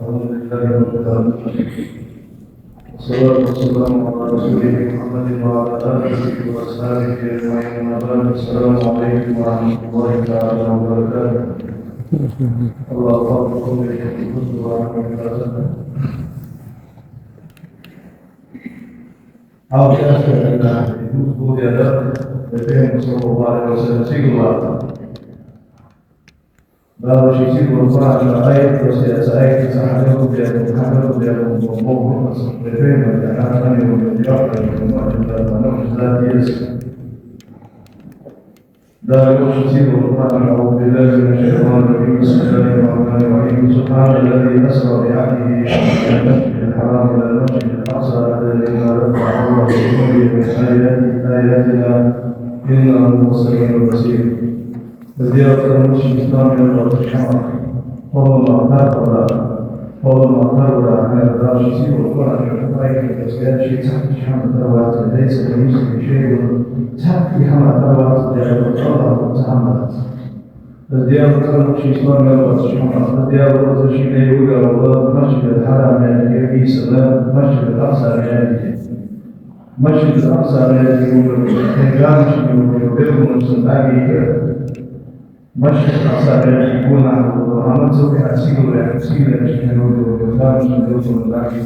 أعوذ بالله من الشيطان الرجيم والصلاة والسلام على رسوله محمد وعلى آله وأصحابه أجمعين أما بعد السلام عليكم ورحمة الله تعالى وبركاته. الله أكبر بالحمد ورحمة الله. Al que na Budiada, devemos salvar o seu singular. Dalam sisi berupa ayat proses ayat sahaya Budiada, Budiada Budiada, devemos akan menjawab dan menjawab dalam sisi berupa Budiada dengan syaitan dari Bismillahirrahmanirrahim. Subhanalladzi asra bi 'abdihi min al-masjidil haram ila al-masjidil aqsa alladzi barakna حوله من آياتنا إنه هو السميع البصير. فزيارة المسجد الإسلامي للغة الشمال فهو معتبر عن الراشدين والقرآن والقرآن والأسئلة شيء تحت حمد الثروات ليس كمثله شيء تحت حمد الثروات الله وتحمد. فزيارة المسجد الإسلامي للغة الشمال فزيارة المسجد يقول المسجد الحرام يعني في سلام المسجد الأقصى يعني Masjid Al-Aqsa yang dipegang dengan sebagai Masjid Al-Aqsa yang digunakan Muhammad sebagai asyik yang dipegang sebagai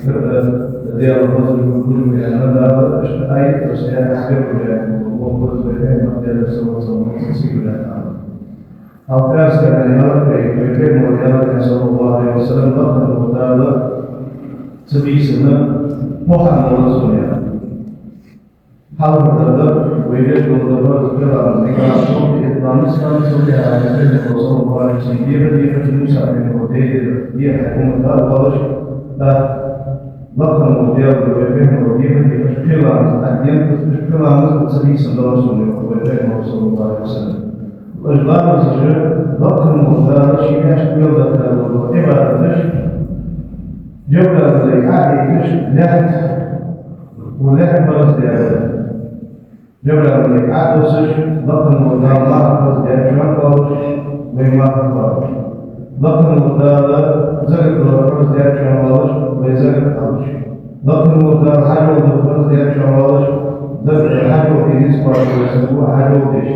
dia berfungsi dengan ada ayat saya hadir dengan membuat ada sesuatu asyik dan Al-Qas dan al-Qur'an Muhammad sallallahu alaihi wasallam berkata sebisanya Muhammad Rasulullah Hal-hal wajib untuk bergerak dengan Islam sebagai ajaran Rasulullah SAW. Dia berjumpa dengan dia hukum Allah dan lakukan dia berbeda dia berkelan dan berkelan sebagai Rasulullah SAW. Islam saja lakukan Allah syiah juga Allah ibadah juga dari hadis lihat ولاحق مرض الأدب جبل أمريك عدوسش لقن مدار معرفة الأجمع قوش ويما قوش لقن مدار زرق مرض الأجمع قوش ويزرق قوش لقن مدار حجو مرض الأجمع قوش زرق حجو في نسبة ويسبوع حجو ديش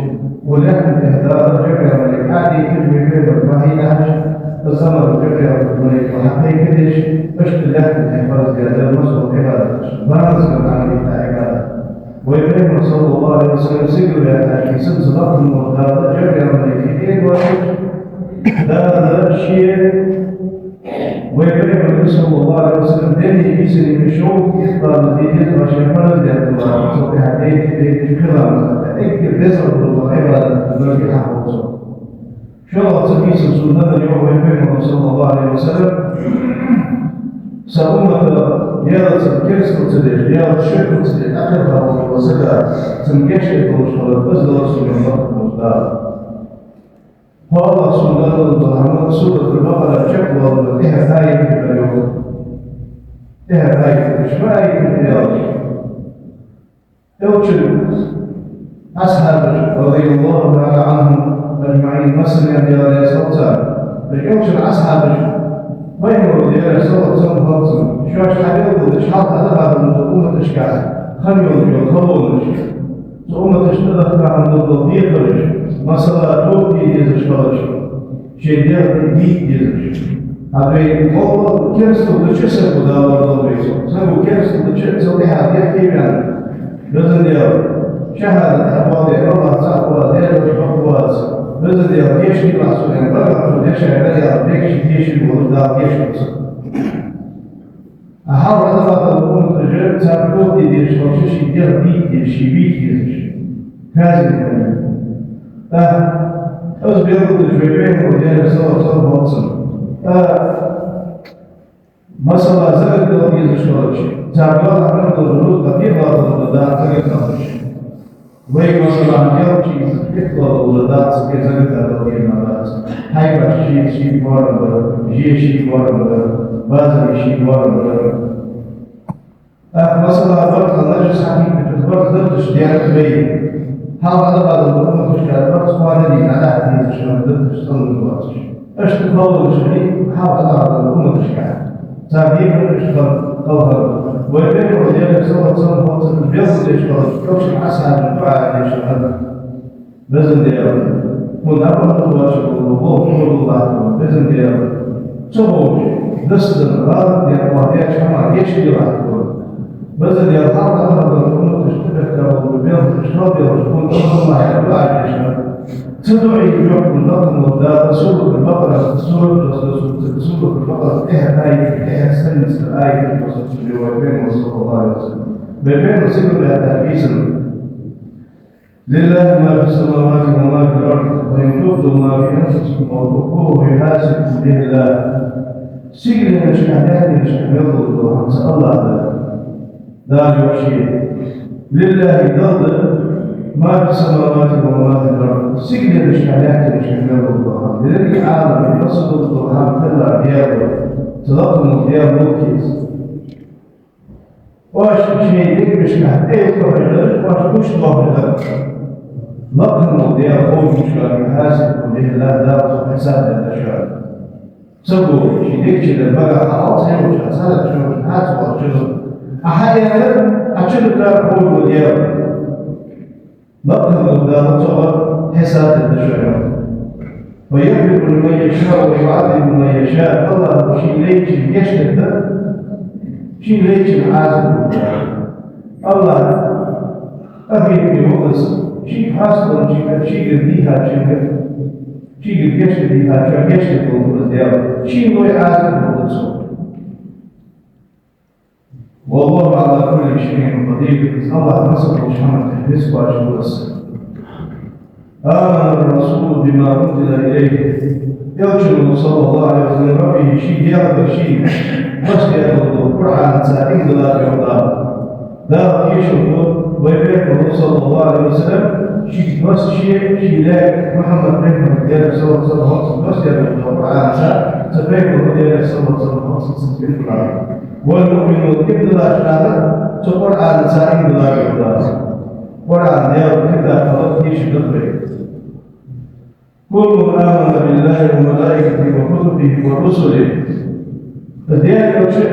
ولاحق الإهدار جبل أمريك عادي كجوي فيه وحيد عش الزمر جبل أمريك وحقيقة ديش اشتلاك الحفاظ الأدب مصر وحفاظ ما نزل عن الإعلان ويبين صلى الله عليه وسلم سجل في سلسلة المعتادة جميع الملكين هذا الشيء ويبين صلى الله عليه وسلم دينه بسن بشوف يطلع الدين وشمال الدين وصوت حديث الكلام اكتب بسر الله عبادة ذلك حقوقه شو الله سبيل سنة اليوم ويبين صلى الله عليه وسلم سأمة يا كريستو تدري يا شيخ تدري أكثر وسدا تنكشف وشغل بس رسول الله مختار هذا سنة الله سورة البقرة شكوى فيها آية في اليوم فيها آية مش ما آية في اليوم أصحاب رضي الله تعالى عنهم أجمعين مثلا يا سلطان اليوم أصحاب وينو ديال صوت صوت شواش حبيبو شحال هذا بعد الحكومة تشكال خليهم يخلون الحكومة تشتغل عن الضبيط مثلا توبي يزشوش شيء ديال ديال هذا هو كيرستو تشسر بدار الضبيط سبب كيرستو تشسر بها يحكي لازم ديال شهادة حوالي الله تعالى ديال الحقوق لازم ديال كيش يبعثوا يعني بقى ليش عليها كيش يقولوا ده كيش أحاول أنا بقى أقول تجربة تعرفوا دي شخص يدير دي شيبيك يزش هذا أصبح يقول تجربين ودير صار واتسون مثلا زاد ده يزش تعرفوا أنا بقول كثير بعض ده تجربة ويك مثلا اليوم شيء يطلع ولدات كذا كذا وينادات هاي بس شيء ورا شيء ورا بعض شيء ورا مثلا فرق النجس حقيقي تذكر ضد ديانة بين هذا بعض الأمور تشكل فرق سؤالي على حديث شلون ضد تشتغل الوقت أشتغل الشيء هذا بعض الأمور تشكل تعريف الاشتغال قوها ويبين وديال سوى تصرف البيض الاشتغال كوش حسن الدعاء الاشتغال بزن ديال منافق الواجب والوضوء والوضوء بزن ديال تبوش دست الغرض ديال وضيع شمع يشتغل الكل بزن ديال حق أمر بالكل تشتغل والبيض الاشتغال ديال تكون الله يدعى الاشتغال تدعي بحكم النظم والدار سورة البقرة سورة البقرة إيه سنة الآية في وسط الجوابين صلى الله عليه وسلم بين وسيلة بها تحكيسا لله ما في السماوات وما في الأرض وإن تبدوا ما في أنفسكم أو تخفوه يحاسبكم به الله سجل مش حياتي مش حيضل وحمس الله ذا يوشي لله ضد ما في السماوات وما في الأرض سجل مش حياتي مش حيضل لذلك عالم يصد الضحام كلا ديابه تضخم دياب موكيز واش شيء ديك مش حياتي واش مش ضابط لقم ديال خوف مشكل محاسب به الله دار حساب الأشياء سبوا شيء ديك شيء بقى خلاص هي مش حساب شنو حاسب وشنو أحيانا أشوف دار خوف ديال لقم دار صور حساب الأشياء ويغفر لمن يشاء ويعذب من يشاء الله شيء ليش يشتد شيء ليش محاسب الله أبي بمقص شيء حاصل شيء قديها شيء قديش قديها شيء قديش تقول ديال شيء هو يحاسب بمقص والله على كل شيء قدير الله نصر وشمل تحدث وأشهر السنة آمن الرسول بما أنزل إليه يرجو صلى الله عليه وسلم ربه شيء يرضى شيء بس يرضى القرآن سائل لا يرضى لا يشرب ويبين صلى الله عليه وسلم شيء بس شيء لا محمد بن مدير صلى الله عليه وسلم بس يرضى القرآن سبيل مدير صلى الله عليه وسلم والمؤمن ابن الأشهر القرآن سائل لا يرضى القرآن يرضى كذا خلاص يشرب كل آمن بالله وملائكته وكتبه ورسله فذلك الشيء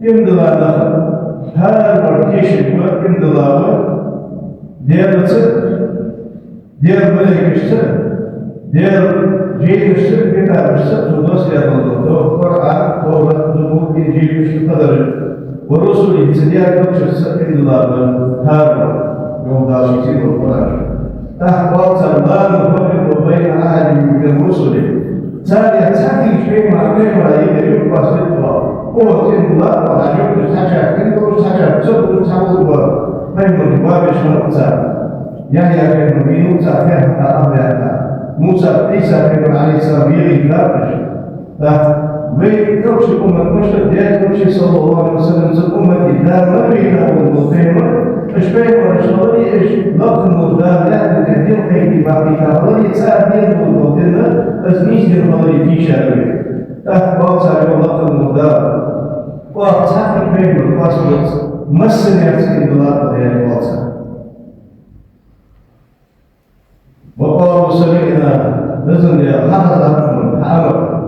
يمضي دخل هذا الوركيشن يمضي ديال الصدق ديال ملائكة الصدق ديال جيل الصدق كتاب الصدق ودرس يا الله القرآن هو زبور جيل الصدق ورسله سديال الصدق يمضي هذا يوم داش يصير القرآن أحباب لا نفرق بين أحد من الرسل ثانيا تحكي شيء مع غير يقدر بس بالطبع هو الله ولا يقدر حاجة كنت حاجة تسوي تسوي بين الباب شنو يعني أكيد نبي موسى كان أمر موسى عيسى كان عليه السلام يغير ويكوش أمة مشهد ديال كوش صلى الله عليه وسلم أمة الدار ما بينها والمقيمة إشباه ونشغلي إيش لقم الدار لا تكثير قيدي باقيها ولي تساعدين والمقيمة أزميش للمغري في شارعي وصار لقم الدار وتحقق بين الباسورد مسن يحسن الله ديال وصار وقالوا سمعنا بإذن الله حفظكم حامر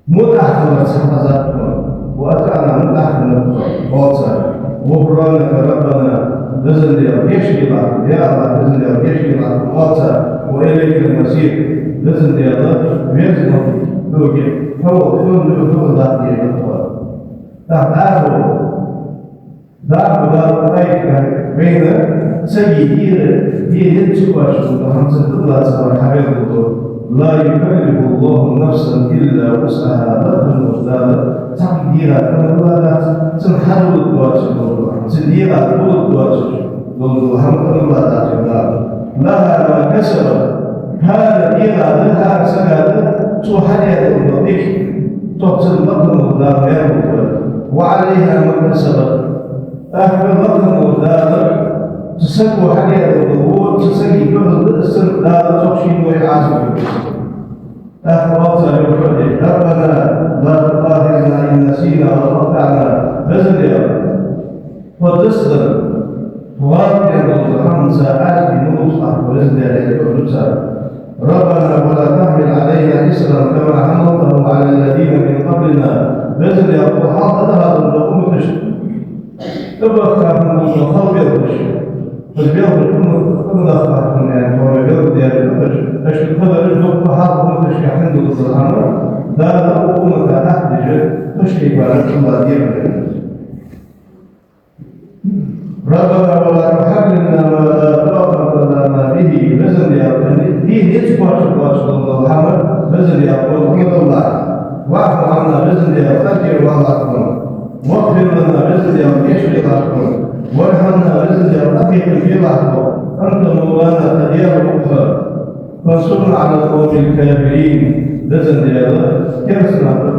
متأخرة حفظتكم وأتعنا متأخرة وصل غفرانك ربنا بإذن الله يشفي الله يا الله بإذن الله يشفي الله وصل وإليك المسير بإذن الله ويزنه توجه هو كل ذاتي الأطوار دعوا بين سيدي ينتقى شروط خمسة الله سبحانه حبيبه لا يكلف الله نفسا إلا وسعها لها المختار تقديرها كما تنحل الدواجن تديرها طول الدواجن والحمد لله تعالى لها ما كسبت هذا ديرها لها سكت تحيا الوظيفة تحسن لكم الدار وعليها ما كسبت أحمد لكم الدار تسكوا حياة الظهور تسكي كل السر لا تخشي ويعازم أخوات الوحدة ربنا لا تؤاخذنا إن نسينا وأخطأنا بزل وتصدر واقعا الخمسة ألف نصح ورزق عليك ربنا ولا تحمل علينا إسرا كما حملته على الذين من قبلنا بإذن الله حاطط هذا الرقم تشتغل تبقى كان الخلق يضرش فالبيض كل دخلت من يعني هو البيض ديال تشتغل هذا الرقم حاطط تشتغل عنده الصحراء ده الرقم تحتاج تشتغل على الله ديال ربنا ولا تحملنا ما لا طاقة لنا به بإذن الله دي يتبع الله محمد بإذن الله الله واعف عنا بإذن الله تذكر والله واغفر لنا بإذن الله يشفي الله وارحمنا بإذن الله تقي في الله أنت مولانا تدير الأخرى فانصرنا على القوم الكافرين بإذن الله كرسنا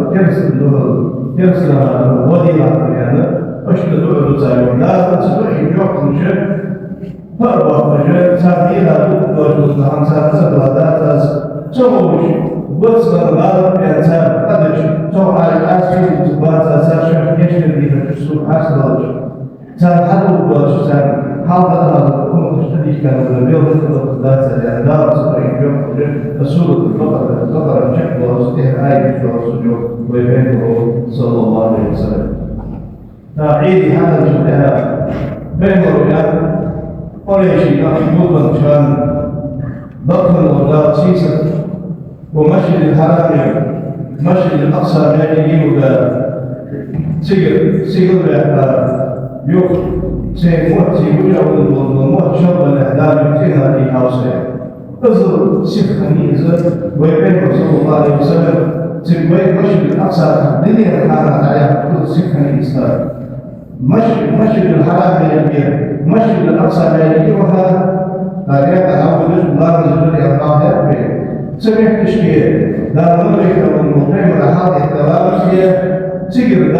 ودي يعني أشهد أن لا تستطيع يوم شيء فرق شيء سافيها وجود عن سافر ذات سووش وصل الغرب ينتهي قدش توقع الأسفل تبات أساسا يشتري في السوق حسب سنحدد وشسان حاضر الحكومة تشتري كانوا البيض ذات لا تستطيع يوم السوق الفقر بشكل وسطها آية في السجود ويبينه صلى الله عليه وسلم تعيد هذا الجهاد بين الرجال قريشي يقول شان ضخم الأولاد سيسا ومسجد الحرام مسجد الأقصى يعني ولا سيقول يوك سيموت سيوجه والموت شرب الإعدام يمكنها في حوصله أزر سفخني إزر ويبين صلى الله عليه وسلم سيقول مسجد الأقصى الدنيا الحرام عليها كل سفخني إسلام مسجد الحرام يلقيه مسجد الأقصى يلقيها لا يتعود الله من جل أربعة سمعت تشكيه لا نملك المقيم هذه التوابع سيجر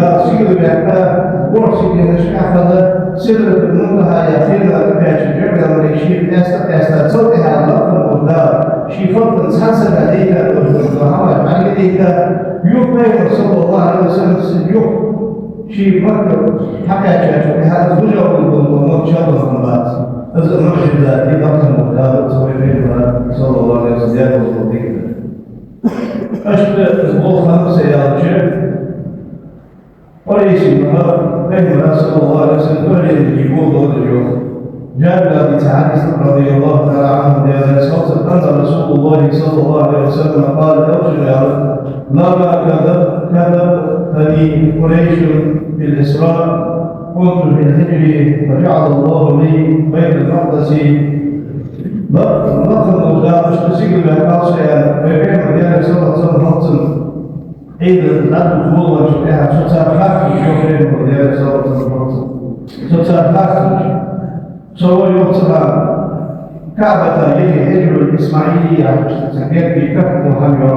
بأحباب ورسي نشكح هذا سدرة المنتهى يخير بأش جبل وريشيب أستا صوتها اللفظ والدار شيفت سحسب عليك وحمد عليك يقيم صلى الله عليه وسلم يوم شيء مكتب حكى هذا زوجة والموت شابه من بعض أزل مرشد ذاتي ضغط المختار صلى الله عليه وسلم أشبه الأخرى سيارة وليس المهار بينما صلى الله عليه وسلم ولي يقول ضد اليوم جاء أبي سعد رضي الله تعالى عنه بهذا الصوت أن رسول الله صلى الله عليه وسلم قال ارجع يا رب لما كذبتني قريش بالإسراء كنت في الهجر وجعل الله لي بيت المقدس ضخم وجاء اشتسيق بالقاصية ويبين مدينة صلى الله عليه وسلم إذا لا تقول وشبهها ستار خاص يوم مدينة صلى الله عليه وسلم ستار خاص سوى يوم صلاة كعبة يجي هجر الإسماعيلية سكيت في كفر محمد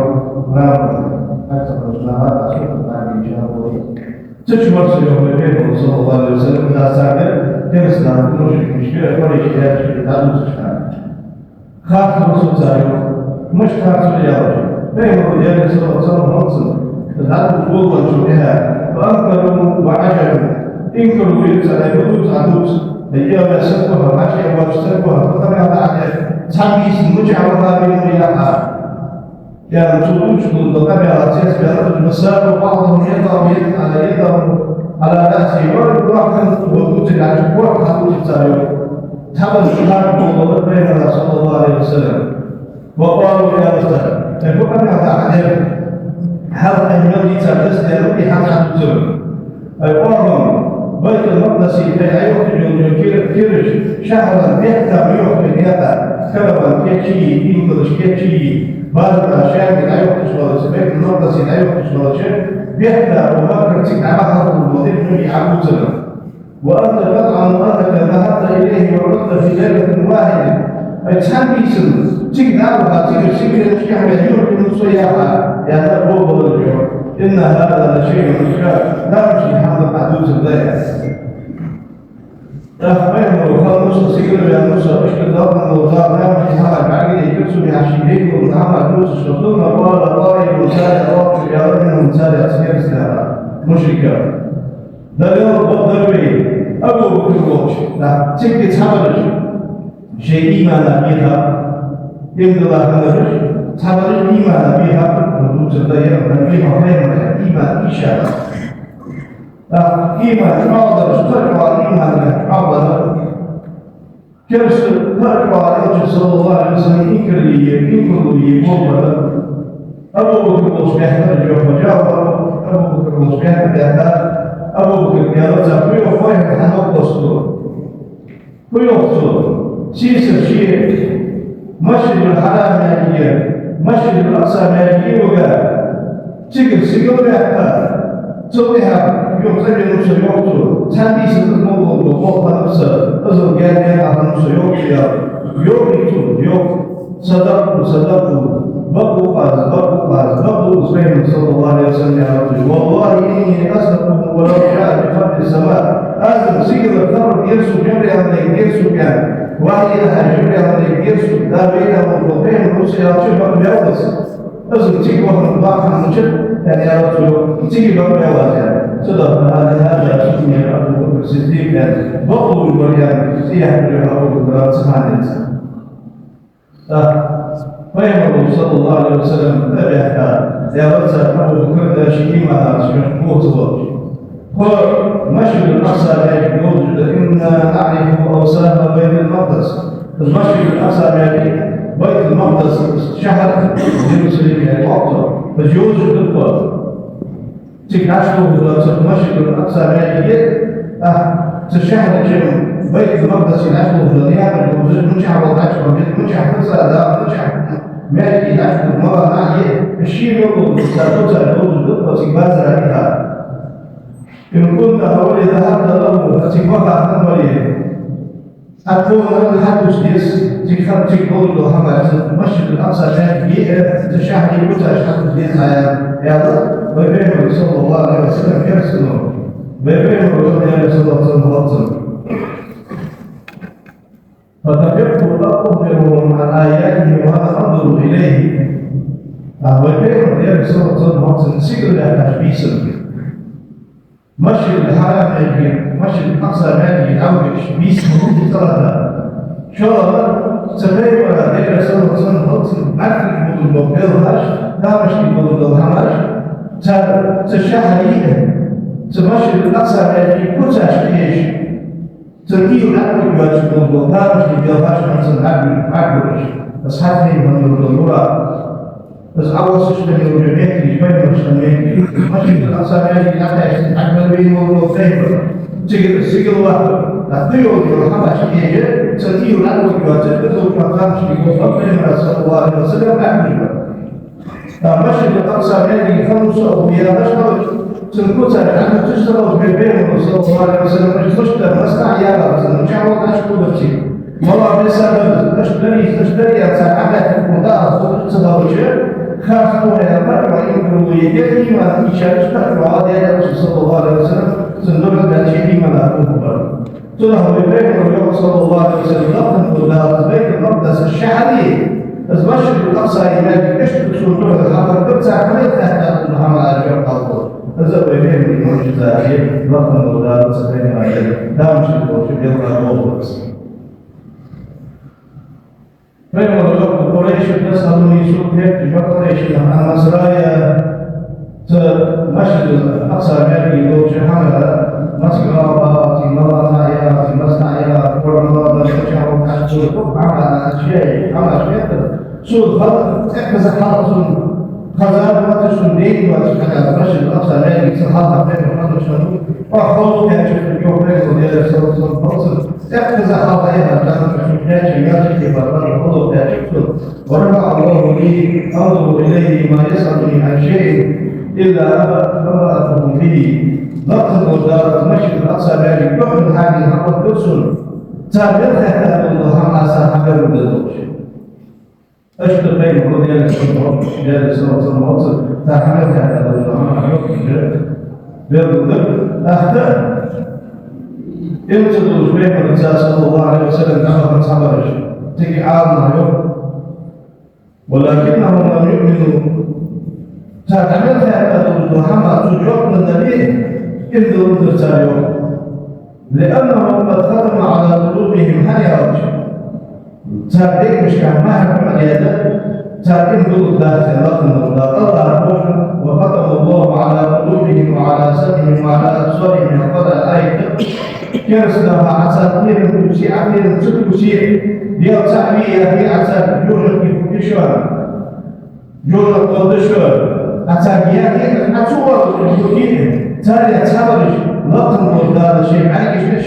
رام حتى رجلها أشوف بعد إجابة تشمر سيوم صلى الله عليه وسلم لا ساعد تمسنا نوشك مشكلة كل شيء لا تشتغل خاص رسول سايو مش خاص رياضي بين الرجال صلى الله عليه وسلم لا تقول وشبهها فأنكروا وعجبوا انكروا يسأل يقولوا تعدوس اليوم يسبها ماشي ويسبها فطبعا بعد تحميس المجعل بين رياحها يعني تقولش بالطبيعة الأساس بأن المسار بعضهم يضع يد على يدهم على رأسه والواحد وجود العجب واحد التساير تحمل الشهر والله بين صلى الله عليه وسلم وقالوا يا رسول يقول أنا أتعلم هذا الذي تلبسه في هذا الزمن أيضاً بيت المقدس في يخرج كرش شهرا يحتى يخرج يدا كلمة كيتشي إنجلش كيتشي بعض الأشياء لا يخرج بيت المقدس لا يخرج بيحتى وفكر تكعبها المضيف يعبوزنا وأنت تطعم أنك ذهبت إليه وردت في ليلة واحدة تحميسن تكذبها تكذب الأشياء يجور من صياحة يا تبوغ الجوع إن هذا لشيء مشكلة لا يمشي حمد حدوث الضيئة أخبرهم وخلص سيقول يا موسى أشكل ضغط الوزار لا يمشي حمد عقيدة يكسو بعشيرين ومتعمل موسى ثم قال طاري مسالة وقت يا رب مسالة أسكير سنة مشركة دليل الضربي أبو بكر الوحش لا تكت حملش شيء إيمان بها يمضي الله نفسه تحضر إيمان بها وجود الضيئة بها خير إيمان إشارة إيمان عوضة تقوى إيمان عوضة كرس تقوى الرسول صلى الله عليه وسلم إنكرلية مبرر أبو بكر مصباح رجع وجاوب أبو بكر مصباح ذهب أبو بكر يا رجل كل يوم واحد حنوك دستور كل يوم سياسة شيء مسجد الحرام مالية مسجد الأقصى مالية وقال سيقل بيحتاج تطلعها يوم تجي نفسه يوم تاني ستمر بقوة نفسه أزل جاني على نفسه يوم صدق بقوا سبحانه صلى الله عليه وسلم يا رجل والله إني أصدقكم ولو شاء بفضل السماء أزل سيقل الثمر يرسو جمري على يرسو كان وهي جمري على يرسو لا بين وبين روسيا شبه بيوضس أزل تيجي وهم ضاعها مجد يعني يا رجل تيجي بقى واسع صدق هذا سنة أبو بكر الصديق يعني بطل البريان سياح أبو بكر سبحانه الإنسان فيقول صلى الله عليه وسلم تبعها يا رجل أبو بكر شيء ما شبه صوت ومسجد الأقصى لا يوجد إن نعرف أوساط بيت المقدس المسجد الأقصى يعني بيت المقدس شهر يرسل يعني وقته بس يوجد القرى تكاشفه المسجد الأقصى يعني تشهد الجن بيت المقدس ينعشبه النيابة يوجد مشعر وضعشبه مشعر فسادة مشعر مالك ينعشبه المرة ناحية الشيء يقول ساتوتا يوجد القرى تكبازر عليها إن كنت أولي ذهبت له فتكوضع ثمريه أكون الحدث ديس تكون له حماس المسجد الأقصى كان تشاهد كنت أشهد ديس يا رب ويبين صلى الله عليه وسلم يرسله ويبين رسول الله صلى الله عليه وسلم فتفقت أخبرهم عن آياته وأنا أنظر إليه ويبين صلى الله عليه وسلم سيقول له تشبيسا مسجد الحرام مالي مسجد الأقصى مالي أوجش بيس مدود ثلاثة شهر سبعي ولا ذكر سنة سنة أكل مدود مبيضهاش لا مشكل مدود الهماش تشاهدين مسجد الأقصى مالي كل تشكيش تركيه أكل يواجه مدود لا مشكل مبيضهاش مثل أكلش بس حتى من مدود بس أول سجن يوجد شوية مشتمل مسجد الأقصى مالي لا أكمل بين موضوع فيبر سيقل واحد لا تيوم يرحمها شيء تنتيه الأول يوجد وكان شيء ربنا صلى الله عليه وسلم أكمل مسجد الأقصى مالي خمس أوبياء مشهور تنكوت عنه تشتغل بين صلى الله عليه وسلم مش تشتغل مسمع يا رب مش عوض أشكو بشيء والله بسبب تشتري ساعات مضاعفة تدرج خاصة يا رب وإنه يجري ما يشارك وعلى الرسول صلى الله عليه وسلم سندور التأشيري من الأمور تنهى ببيت صلى الله عليه وسلم لقد ولا بيت المقدس الشعبي بس مسجد الأقصى يملك يشترك سندور الحضر تبتع كمية تحت محمد أجر القبور هذا بيت المعجزة لقد ولا سبيل ما يجب لا مشكلة وشبه الله الله فإن قريش تسألني سؤال قريش عن مصرايا مسجد الأقصى الذي يوجد حمل مسجد الأربعة في مصنعية في مصنعية ورمضان تشعر تحصل عمل أشياء سوء خلق إحدى حلقة خزان وتسندين وتسكن مسجد الأقصى الذي سحق بين الحدث وأخذوا كاشف اليوم ليس ديال الصوت الفصل إحدى حلقة كانت كاشف ياتي فرمان أخذوا كاشف ورفع الله لي أنظر إليه ما يسألني عن شيء إلا أمرأتهم به نقل وزارة مسجد الأقصى الذي يحمل هذه الحلقة ترسل تابعها الله حماسة حجر الدروش أشتر بين كل ديال الصوت الفصل تحملها الله أخطأ يمسك بين الرسول صلى الله عليه وسلم أخذ صبرش تجي عارض يوم ولكنهم لم يؤمنوا تعتمدها محمد تجرب من النبي إذ ردت اليوم لأنهم قد ختم على قلوبهم حيرة تابعين مش كان ما يحكم عليها تابعين قلوب ذات الله الله وختم الله على قلوبهم وعلى سمعهم وعلى أبصارهم وقال الآية كرسنا عساكر كرسي عقير كرسي ديال تعبية في عساكر جورج كيفوكيشوار جورج قدشوار عساكياتي أتصور كيفوكيه تاري أتصورش لقم وجداد الشيء عليك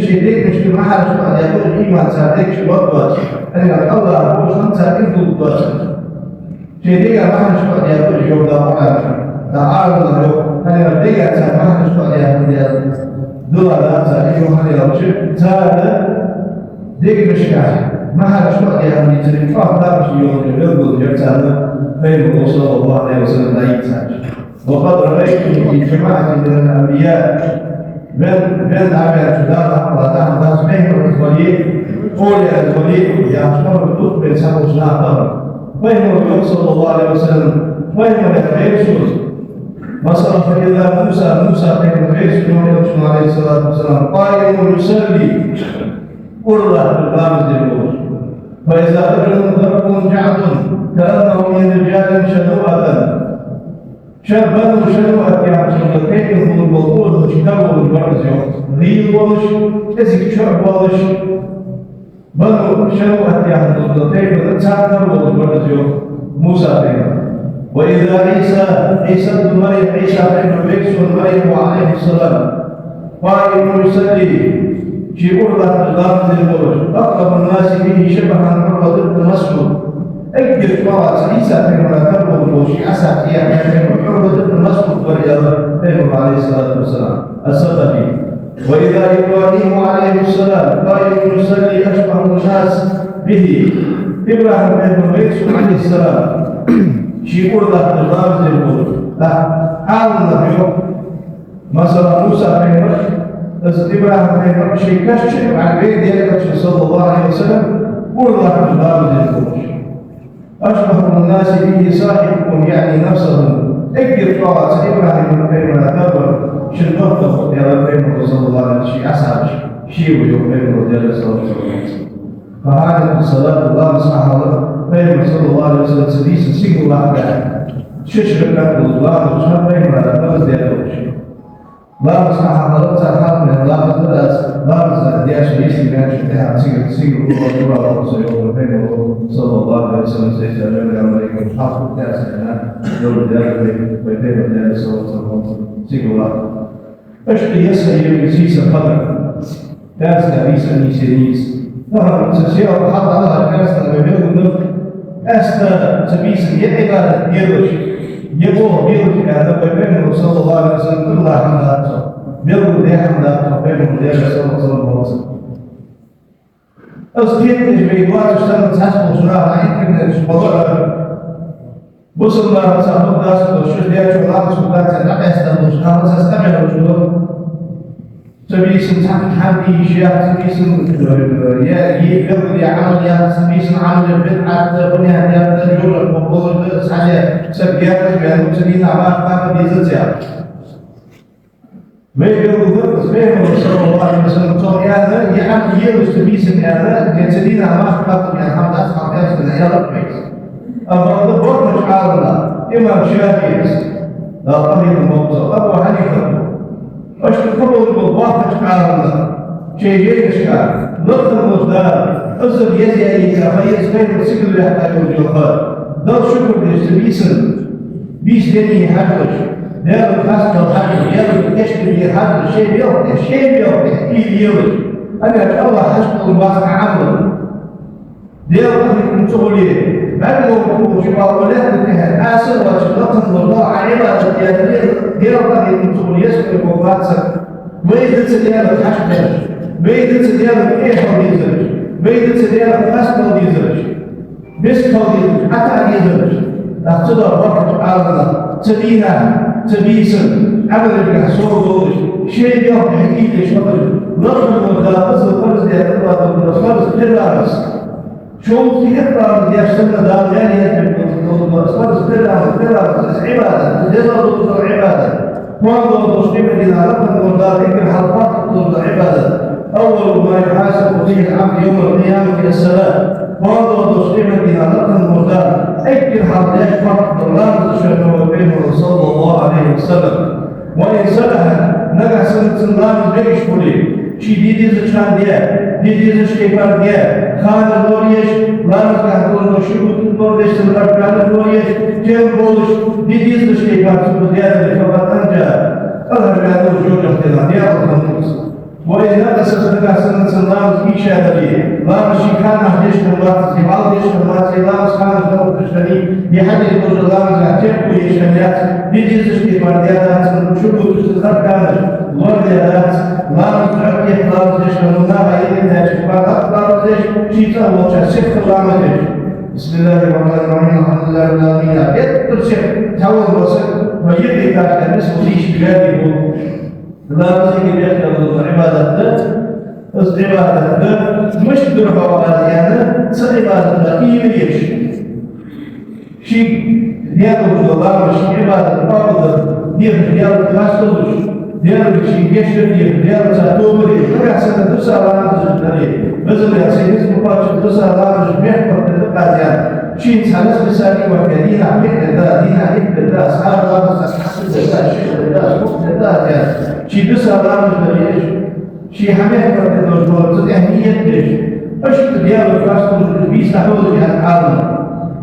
شيء ليك مش في محل شو هذا يقول الإيمان سادك شو وقت أنا الله أقول خمسة إنتوا وقت شيء محل شو هذا يقول جودة محل تعارض له أنا بدي أسمع محل شو هذا يقول دولار سادك محل يرجع تاري ديك مشكلة محل شو هذا يقول تري فاضل شيء يقول جبتها فين صلى الله عليه وسلم لا يتساعد وقد رأيت في جماعة من الأنبياء من عمل جدار الله تعالى بين الوليد قول الوليد يعتبر الدود بين سبع سنوات فإنه صلى الله عليه وسلم فإنه يتعيش مثلا فإذا موسى بين العيش يوم عليه الصلاة والسلام قائم يصلي قرة بالباب الدروس فإذا رجل ضرب جعد كأنه من رجال شنوءة شباب شنوءة يعني كيف يكون الوضوء وشكاوى البرز ذي الوش إذا شعب وش بنو شنوءة يعني كيف تسافر والبرز موسى بن وإذا عيسى بن مريم عيسى بن مريم عليه السلام قائم يصلي في قرة الغرب الوش أقرب الناس به شبها عروة بن مسعود أكثر مرات عيسى بن مريم عسى يعني عروة بن مسعود والرياض عليه الصلاة والسلام الصدقي وإذا إبراهيم عليه السلام قائم يصلي أشبه الناس به إبراهيم بن مريم عليه السلام في قرة الغرب الوش حالنا اليوم مثلا موسى بن مريم إبراهيم بن شيء كشف عن بيت ديالك صلى الله عليه وسلم قرة الغرب الوش أشبه الناس به صاحبكم يعني نفسه اكثر طاعة إبراهيم بن كبر شنطته يا رب صلى الله عليه وسلم أسعد شيء ويوم بن صلى الله عليه وسلم فهذا الصلاة الله سبحانه بين صلى الله عليه وسلم سديس سيق الله تعالى ششرك الله وشهر بين كبر ديالك الله سبحانه وتعالى من الله تدرس الله دياش يسمع شتها سيق الله صلى الله عليه وسلم سيجعل الأمريكا حق التاسع دور ذلك ويبين ذلك صلى الله عليه وسلم سيق الله أشتي يسأل يسيس القدر تاسع بيسا نيسينيس فهم تسير الحق على الكاسة ويبين النفق أستا تبيس يعبادة يدوش يبوه بيوت هذا ويبين صلى الله عليه وسلم كل حمداته بيوت دي حمداته ويبين ذلك صلى الله عليه وسلم أصدقائي الجميعات اشتغلت حسب وصراحة يمكن الشباب وصل ما صاحب ناس والشهداء شغلات شغلات لا يستمر شغلات تستمر وجوده سبيس حمدي شيء سبيس يقضي عمل سبيس عمل بدعة بنيات الجول المقبول سعيا سبيات بأن تسلين عمار قام بيزتها ويقول سبحانه صلى الله عليه وسلم صار هذا يعمل يستبيس هذا يتسلين عمار قام يعني حمد أصحاب ناس من عيال البيت أما الضبط مش عارضنا إمام شافعي لا طريق الموضوع أبو حنيفة أشكر كل الضبط مش عارضنا شيء إشكال ضغط المصدر أصل يزي أي خير سبيل السكر اللي يحتاج الجوهر ضغط شكر للسبيسن بيس دني حدش دار الخاص والحدش يلا يشكل في حدش شيء بيوضح كيف يوضح أنا الله حشد الباس عمل دار أخذ شغلي بعد ما يكون شباب ولا تنتهي آسر وشغلات الله عيبة دار أخذ شغلي يسكر وباتسك وإذا تدير الحشد بيدت ديالك ايه ديزرش بيدت ديالك اسمه ديزرش بس ديزرش حتى ديزرش اقتضى وقت عارضة تبيسن عمل الحصول دورش شيء يوم حكيت شغل ضرب المدارس الفرز ديال الفرز تدارس شوف في اقرار ديال سنة دار يعني الفرز تدارس عبادة تدارس عبادة وانظر تصميم إذا رفض وذلك الحلقات تطلب العبادة أول ما يحاسب فيه العبد يوم القيامة في الصلاة Bazı dostlarımın inanırken burada ek bir hamle farklılar dışarıda ve Peygamber sallallahu aleyhi ve sellem. Ve insana ne sınıfından bir iş buluyor. Çiğdiği zıçan diye, diğer zıçkepar diye, kanı doğruyeş, lanız kahtolun doşu, utun doğruyeşsin, kanı doğruyeş, kem boluş, diğer zıçkepar tutu diye de kapatanca, Allah razı olsun diye Allah'ın وإذا أسست أحسن الناس إيشادري لا مشيكان أحدش نمات زبال دش نمات لا مسكان زور تشتري بحد يدوش لا مزاجر ويشانيات بيجيزش في برديات شو تشتغل كانش لورديات لا مزاجر لا مزاجر نمنا غير ذلك بعد لا مزاجر شيء الله شيء لا مزاجر بسم الله الرحمن الرحيم الحمد لله رب العالمين يترشح تاول وصل ويبقى كان اسمه ليش بلادي لا تزيد بيحكي عبادته بس عبادته مش دربة وعاديانة صار عبادته كيف شيء ديالو الله مش عبادة بعض ديالو تلاش ديالو شيء يشتري ديالو تاتوبري كل سنة دوسا الله تجدري بزر يا سيدي سبحانه دوسا الله جميع قدرات شيء سالس بسالي وكدينا حكدا دينا حكدا أصحاب الله حسب ذا شيء ذا مقتدا شيء دوسا الله جميع شيء حميه قدرات الجوار أهمية ليش أشوف ديالو كاستو بيس نحول جهة عالم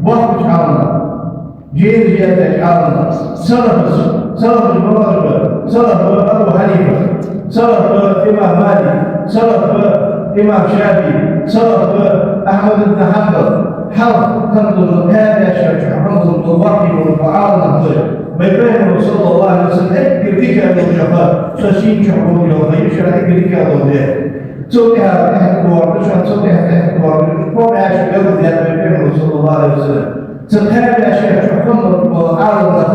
وقت عالم جيل جهة عالم سلف المغاربة سلف أبو حنيفة سلف إمام مالك سلف إمام شافعي سلف أحمد بن حنبل حرف تنظر هذا شيخ حفظ الوحي والمعارضة بيبين صلى الله عليه وسلم أكبر ذكر الجفاء شاشين شعبون يوم يشرع أكبر ذكر الوحي تسويها أحد الوحي تسويها أحد الوحي فوق عاشر يوم بيبين صلى الله عليه وسلم تنهى شيخ حفظ المعارضة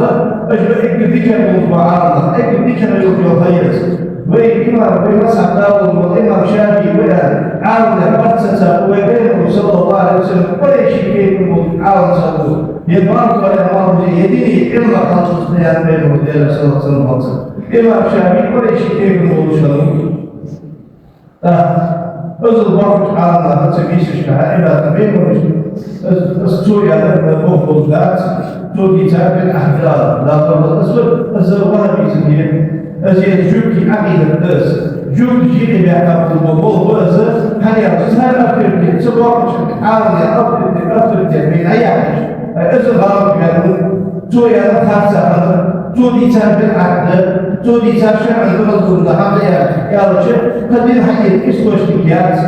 أجل أكبر ذكر المعارضة أكبر ذكر الوحي وإمام بمسح داود والإمام شافعي ولا عاون مؤسسة وبينه صلى الله عليه وسلم ولا شيء بينهم عاون سبوه يبارك ولا الله يديني إلا خلص بيان بينه وبين صلى الله عليه وسلم إمام شافعي ولا شيء بينهم وشلون أزل بارك على تسميش الشهادة بينهم السوريا لما بوفو ذات تودي تابع أحداث لا ترى أزل ولا بيسميه أزيد جوكي عقيدة الناس جوك جيني بيعتبر الموضوع وأزل هل يعتزها الأفريقيا سبوك عالم الأفريقيا بين أي حاجة أزل غارب يقولون تو يا خاصة تو دي تابع عقد تو دي تابع البلد هذا يا رجل تبين حقيقة إسمه اشتكيات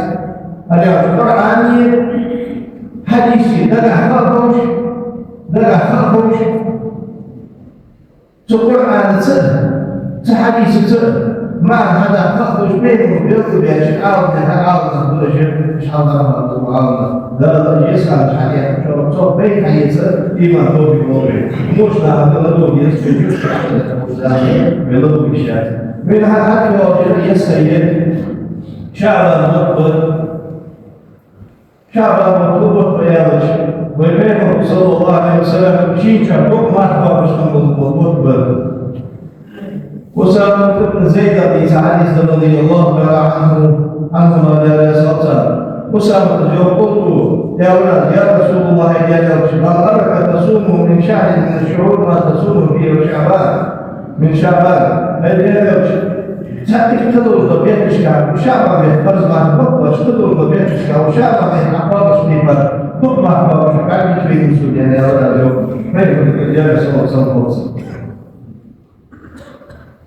القرآني حديثي دقا خربوش تقول عن تحديث ما هذا خربوش بينه وبين بأشعار هالعارضة درجة مش حضرها الله لا يسأل الحديث شو بين حديث إما هو بموضوع مش هذا لو يسجد بلغة بشات من هذا الوجه يسأل شعب مطلوب بيانش وبينه صلى الله عليه وسلم شيء شعب ما تقابش مطلوب بل أسامة بن زيد بن سعد رضي الله تعالى عنهما لا يسأل أسامة قلت يا ولد يا رسول الله يا رسول الله أراك تصوم من شهر من الشهور ما تصوم فيه شعبان من شعبان تأتي تدور طبيعة الشعب وشعب به فرز مع البطل تدور طبيعة الشعب وشعب به أحباب سنيفة ثم أحباب شعب في المسؤول يعني هذا اليوم ما يقول يا رسول الله صلى الله عليه وسلم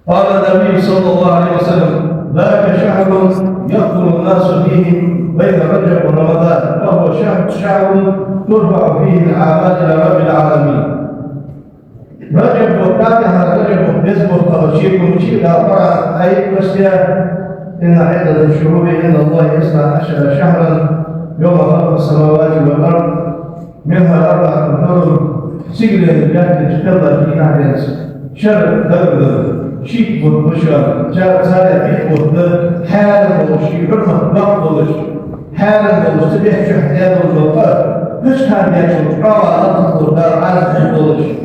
قال النبي صلى الله عليه وسلم ذاك شهر يقتل الناس فيه بين رجب ورمضان وهو شهر ترفع فيه الأعمال إلى رب العالمين رجب وقتها رجب يزبط ترشيق مشيء لا طبعا أي قصية إن عدة الشهور عند الله 12 شهرا يوم خلق السماوات والأرض منها 4 حرم سجل الجهد تقدر في ناحية شر دبر شيك والبشر جاء سالة فيه وده حال وشي حرمة ضغط حال وتبيح شحنات والبطار فش كان يجب قال أطلق دار عالم الضلش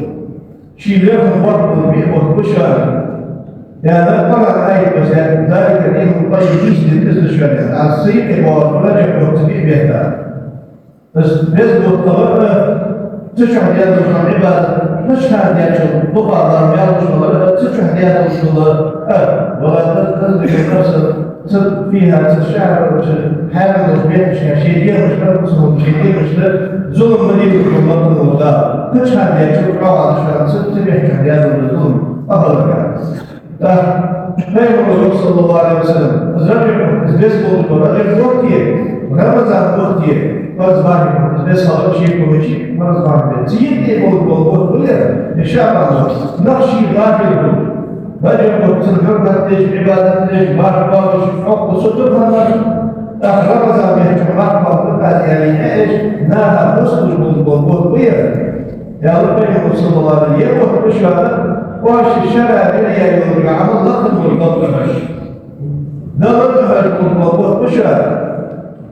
شي لهم وقت بيه والبشر يعني طبعا أي بس ذلك الإيم الطيب يجب للإذن الشريعة الصيق والرجع والتبيح بيهتار biz bu tabi Türkçe yazılışlar ibadet, Türkçe yazılışlar, bu bağlamda yazılışlar, Türkçe yazılışlar, وقد تصدق فيها الشعر حاول بين شيء مشكلة شيء مشكلة ظلم مدير الله ولا كل هذا يشوف قاعد شو تصدق بين هذا الظلم أفضل كذا فيقول صلى الله عليه وسلم رجل بيسبول رجل وقتي رمضان وقتي فرض بارك بس هذا شيء كل شيء فرض بارك زيد يقول ولا الشعب نقشي غافل رجل تنفرد ليش عبادة ليش بارك الله حق صدق هذا رمضان بيجمع بعض يعني ايش نهى مسلم بالقول ويا يا رب صلى الله عليه وسلم يقول بشهادة واش الشرع إلى يوم العمل نقل والقبر نقلها المضبوط بشهادة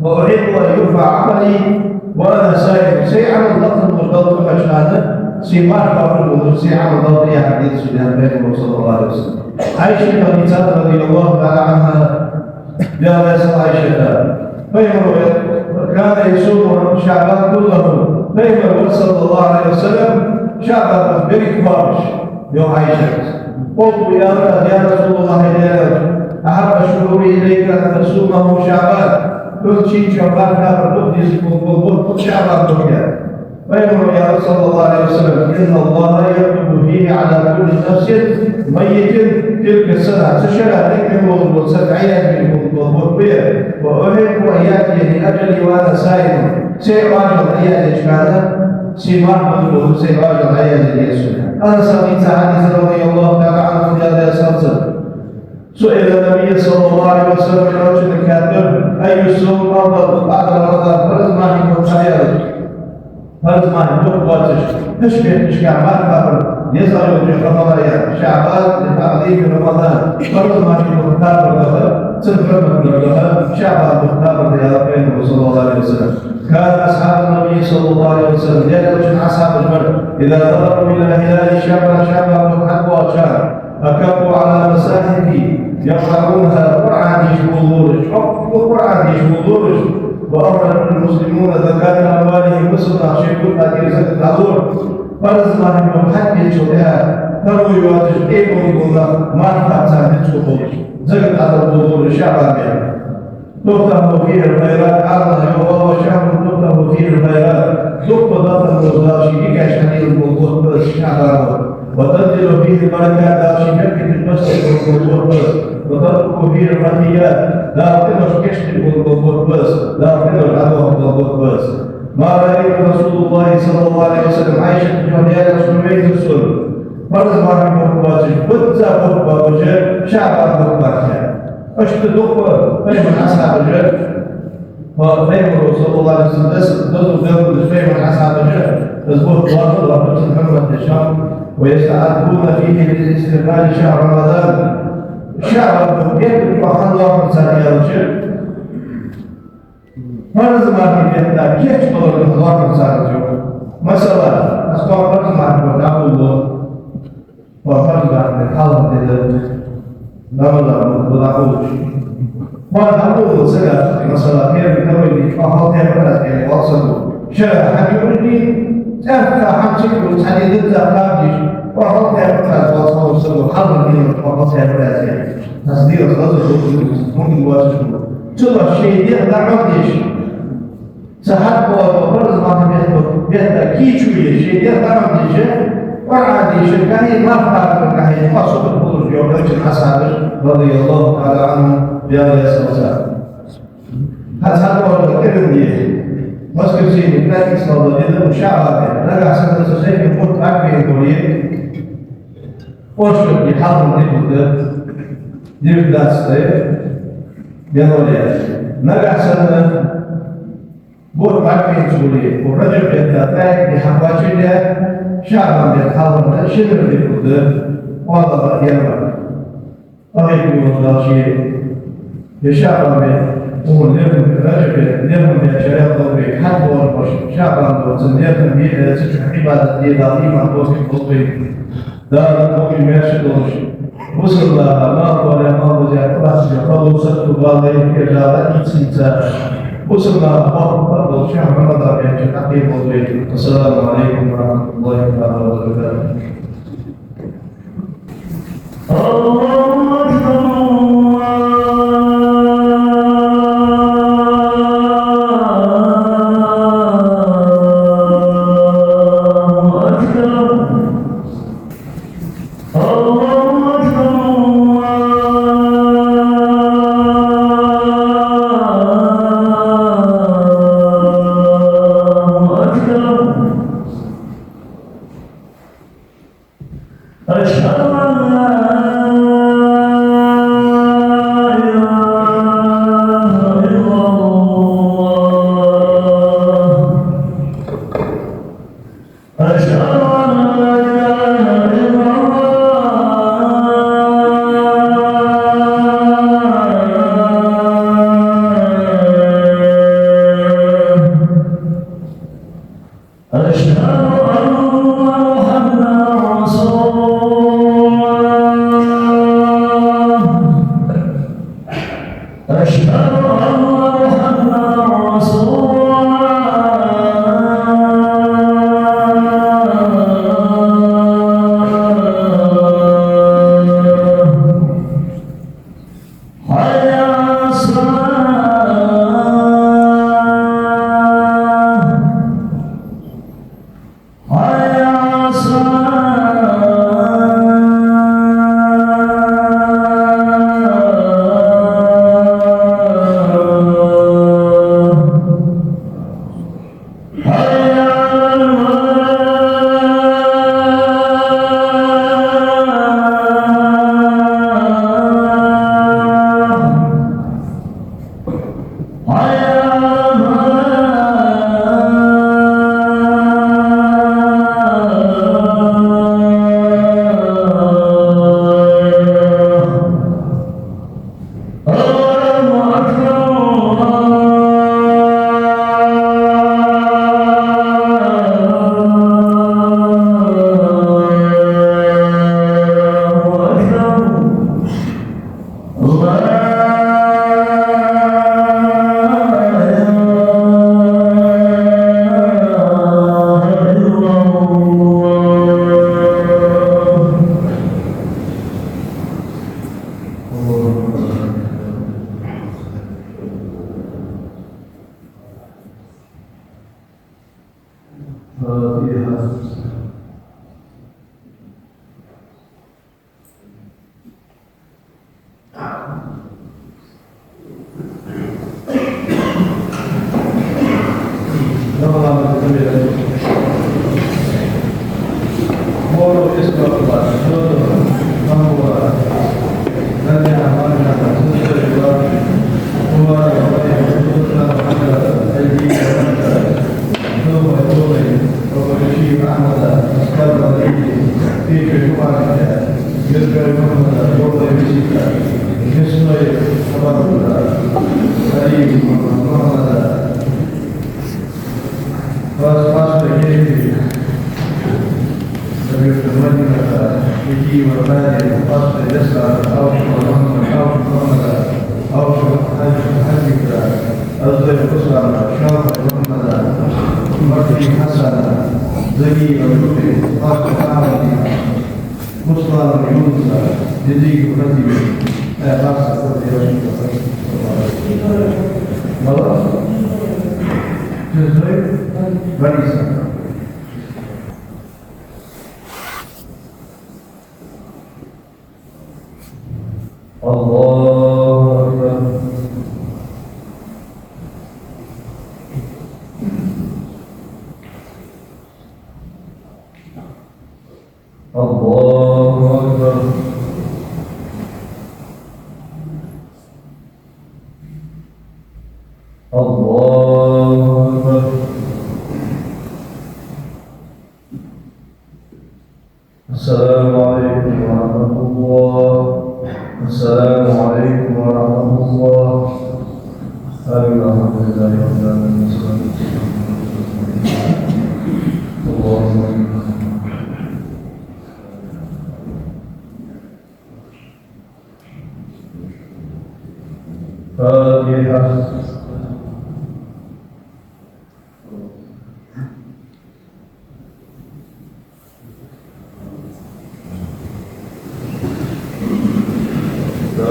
وأريد أن يرفع عملي وأنا سائل سيعمل نقل والقبر بشهادة سيمار قبل الوضوء سيعمل ضوئي حديث سيدنا النبي صلى الله عليه وسلم عائشة بنت رضي الله تعالى عنها يا ناس عائشة فيمر كان يصوم شعبان كله فيمر صلى الله عليه وسلم شعبان بريك بارش يوم عائشة قلت يا رسول الله أحب الشهور إليك أن تصومه شعبان كل شيء شعبان كافر تقدس قلت شعبان تقدس فيقول يا رسول الله عليه وسلم إن الله يكتب فيه على كل نفس ميت تلك السنة سشرع ذكر والسبعية من الضبية وأحب أن يأتي لأجلي وأنا سائل سيراجع أيات إشكالا سيمار من سيراجع أيات يسوع أنا سمعت حديث رضي الله تعالى عنه في هذا السلسلة سئل النبي صلى الله عليه وسلم رجل كافر أي الصوم أفضل بعد رمضان فرض ما يكون خيرا فرض ما يكون قاتش تشبه إشكال كافر يظهر وجه رمضان شعبان لتعظيم رمضان فرض ما يكون كافر له سنفرد له شعبان مختار لأربعين صلى الله عليه وسلم كان أصحاب النبي صلى الله عليه وسلم يدرج أصحاب المرء إذا نظروا إلى هلال شعبان حقوا أشهر أكبوا على مساحف يقرؤونها القرآن يشبه القرآن يشبه وأمر المسلمون زكاة أموالهم مصر شيخون هذه زكاة العذور فرز ما هم حد يشوفها تروا يواجه إيكم يقول ما نفعت تشوفه زكاة العذور شعبا تفتح فيه الخيرات الله يوم وشهر تفتح فيه الخيرات تفتح المزاشي كشهير الموضوع بس شعبا وتنزل فيه البركات لا شك في المسجد والقدس وتترك فيه الخطيئات لا تقدر كشف والقدس لا تقدر عدوه والقدس ما رأيت رسول الله صلى الله عليه وسلم عائشة جهنية رسول السنة فرز ما في مقباتش بدا خطبة وجه شعب مقباتش اشت دقة فهم أصحاب الجهل ففهم صلى الله عليه وسلم دقوا فهم أصحاب الجهل تزبط واحد وقت محمد الشام ويستعدون فيه لاستقبال شهر رمضان شهر يكتب وحد الله سنة يرجع فرض ما في بيتنا كيف تقول الله سنة مثلا أسمع فرض ما في بيتنا وفرض ما في حالة رمضان وضعوش وضعوه سنة مثلا كيف تقول فحال كيف يعني وصلوا شهر حبيبني أفتح حمشك حديد الزفاف وحط يفتح وصفه وصفه حضر دين وحط يفتح تصديق صدق ممكن واسشو تبا الشيء دي لا عنديش سحب وفرز ما بيتا كيشوية شيء دي لا عنديش وعنديش كان ما فعل كان ما صدق بقول يوم رجل أصحاب رضي الله تعالى عنه بهذا السلسلة هذا هو الكلام دي مسكن سيدي بلاك صلى جدا وشعبه رجع سنة سوسيك يقول أكبر الكولية وشكر يحضر دي بدأت ستير ينولي نرجع سنة بور أكبر الكولية ورجع بيتاتاك بحباشية شعبه يتحضر شبر بيقول والله ينولي أغيب يوضع شيء يشعبه هو لهم رجل لهم شريعة ضوئي حتى والبشر شعبا وتنزيل بيه تشرح عبادة دي ضعيمة توفي قلبي دار الضوئي ماشي دوشي وصل الله ما ولا ما وزع قرأس يقضوا سبت بالله كجارة إنسان Usaplah Allah Syekh Ramadan yang terakhir boleh. Assalamualaikum warahmatullahi wabarakatuh.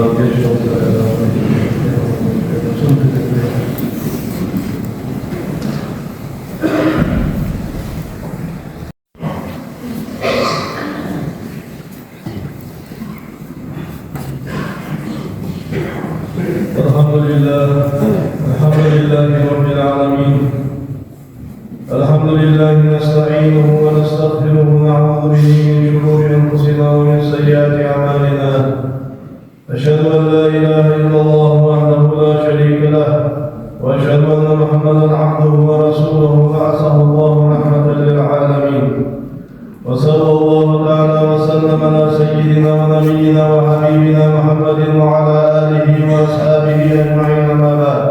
رب اشرح صدري الحمد لله رب العالمين. الحمد لله نستعينه ونستغفره ونعوذ به من شرور انفسنا ومن سيئات اعمالنا. اشهد ان لا اله الا الله وحده لا شريك له، واشهد ان محمدا عبده ورسوله بعثه الله رحمه للعالمين. وصلى الله تعالى وسلم على سيدنا ونبينا وحبيبنا محمد وعلى اله واصحابه اجمعين. ما بعد،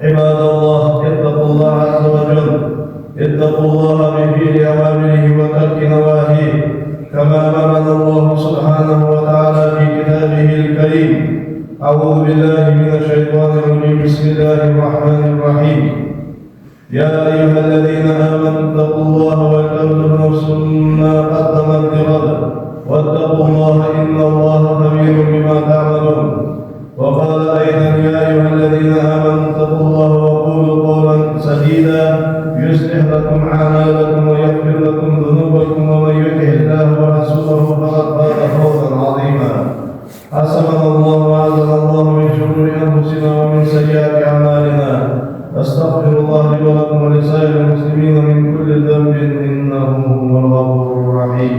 عباد الله، اتقوا الله عز وجل، اتقوا الله بفعل اوامره وترك نواهيه، كما امرنا الله سبحانه وتعالى في كتابه الكريم. اعوذ بالله من الشيطان الرجيم. بسم الله الرحمن الرحيم. يا ايها الذين امنوا اتقوا الله ولتنظر نفس ما قدمت لغد واتقوا الله ان الله خبير بما تعملون. وقال ايضا: يا ايها الذين امنوا اتقوا الله وقولوا قولا سديدا يصلح لكم اعمالكم ويغفر لكم ذنوبكم، ومن يطع الله ورسوله فقد فاز فوزا عظيما. حسبنا الله وعزنا الله من شرور انفسنا ومن سيئات اعمالنا. استغفر الله لي ولكم ولسائر المسلمين من كل ذنب انه هو الغفور الرحيم.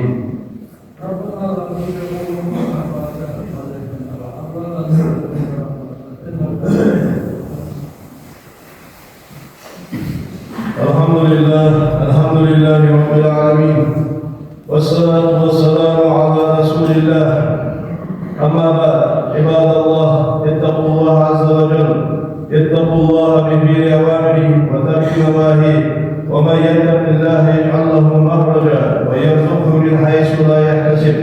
الحمد لله رب العالمين، والصلاة والسلام على رسول الله. أما بعد، عباد الله، اتقوا الله عز وجل، اتقوا الله بفعل أوامره وترك نواهيه. ومن يتق الله يجعل له مخرجا ويرزقه من حيث لا يحتسب.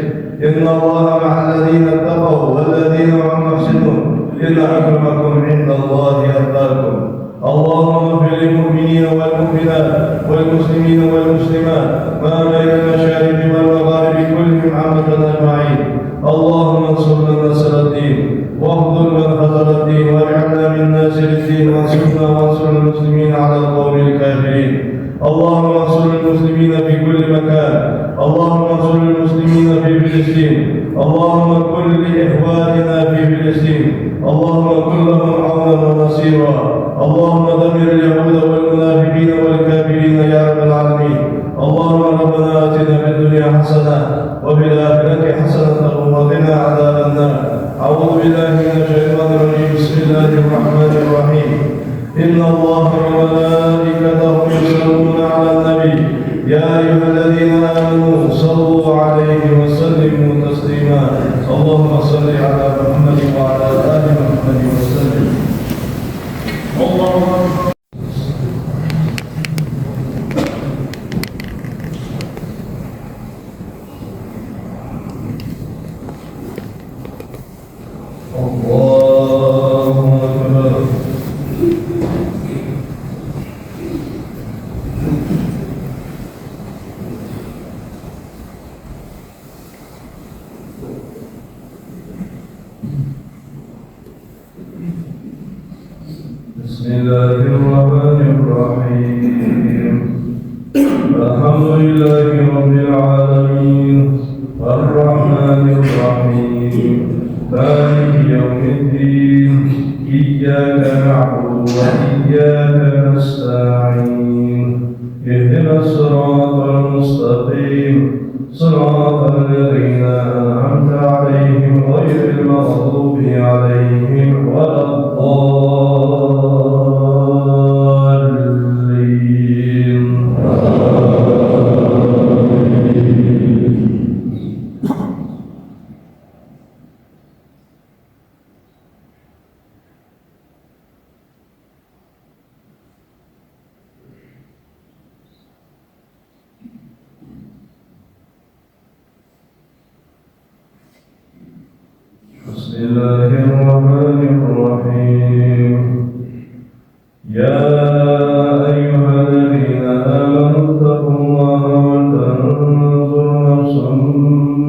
إن الله مع الذين اتقوا والذين هم محسنون. إن أكرمكم عند الله أتقاكم. اللهم اغفر للمؤمنين والمؤمنات والمسلمين والمسلمات ما بين المشارق والمغارب كلهم عامة أجمعين. اللهم انصر من نصر الدين، واخذل من خذل الدين، واجعلنا من ناصر الدين، وانصرنا وانصر المسلمين على القوم الكافرين. اللهم انصر المسلمين في كل مكان. اللهم انصر المسلمين في فلسطين. اللهم كن لاخواننا في فلسطين. اللهم كن لهم عونا ونصيرا. اللهم دمر اليهود والمنافقين والكافرين يا رب العالمين. اللهم ربنا آتنا في الدنيا حسنة وفي الآخرة حسنة وقنا عذاب النار. أعوذ بالله من الشيطان الرجيم. بسم الله الرحمن الرحيم. إن الله وملائكته يصلون على النبي يا أيها الذين آمنوا صلوا عليه وسلموا تسليما. اللهم صل على محمد وعلى آل محمد وسلم. اللهم بسم الله الرحمن الرحيم. الحمد لله رب العالمين، الرحمن الرحيم، مالك يوم الدين. إياك نعبد وإياك نستعين. اهدنا الصراط المستقيم، صراط الذين أنعمت عليهم غير المغضوب عليهم ولا الضالين. بسم الله الرحمن الرحيم. يا أيها الذين آمنوا اتقوا الله ولتنظر نفس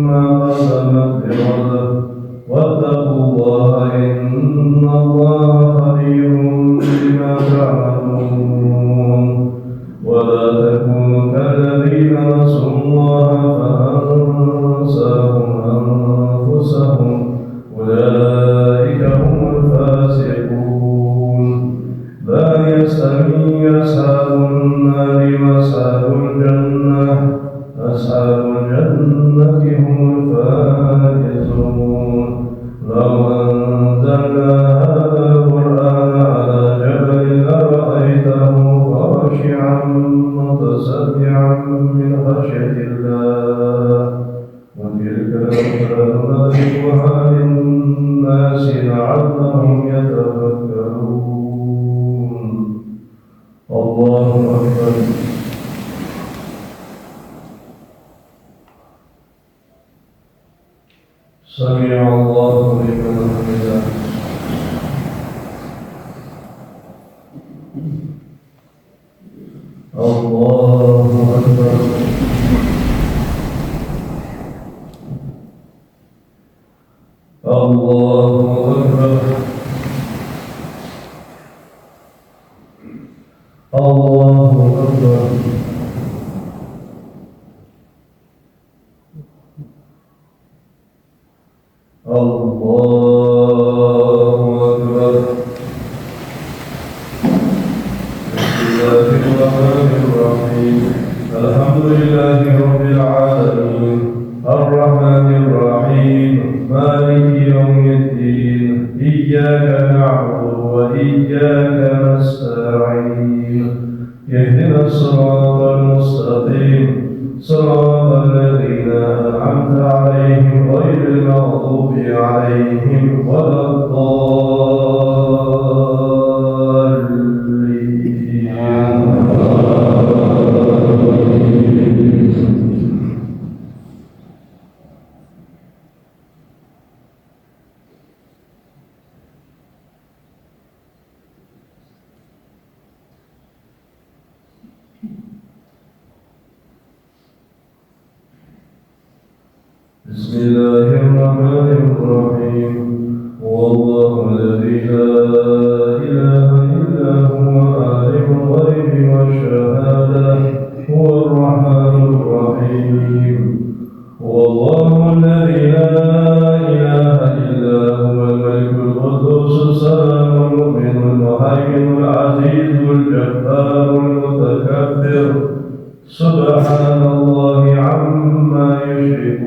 ما قدمت لغد واتقوا الناس لعلهم يتفكرون. الله أكبر. سمع الله لمن حمده. الله أكبر. الله أكبر. الله أكبر. الله أكبر. بسم الله الرحمن الرحيم. الحمد لله رب العالمين الرحمن الرحيم مالك يوم الدين. إياك نعبد وإياك نستعين. اهدنا الصراط المستقيم صراط الذين أنعمت عليهم غير المغضوب عليهم ولا بسم الله الرحمن الرحيم. هو الله الذي لا إله إلا هو عالم الغيب والشهادة هو الرحمن الرحيم. هو الله الذي لا إله إلا هو الملك القدوس السلام المؤمن المهيمن العزيز الجبار المتكبر سبحان الله عما يشركون.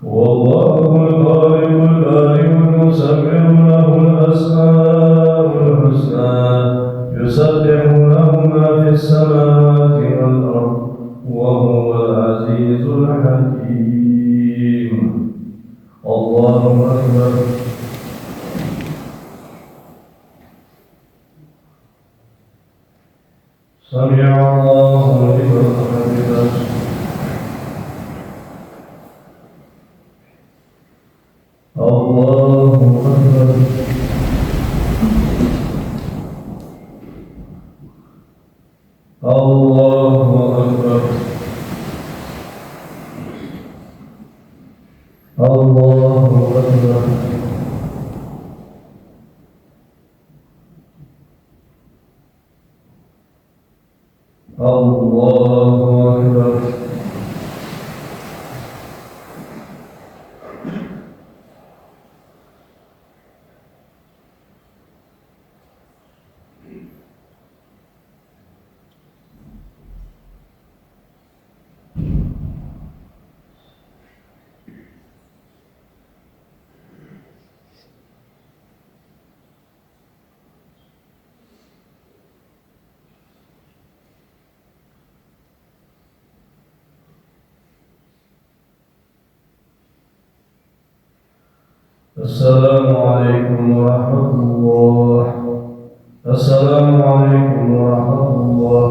والله الخالق البارئ المصور له الأسماء الحسنى يسبح له ما في السماوات والأرض وهو العزيز الحكيم. الله أكبر. سمع الله لمن حمده. الله أكبر. الله أكبر. الله أكبر. الله أكبر. السلام عليكم ورحمة الله. السلام عليكم ورحمة الله.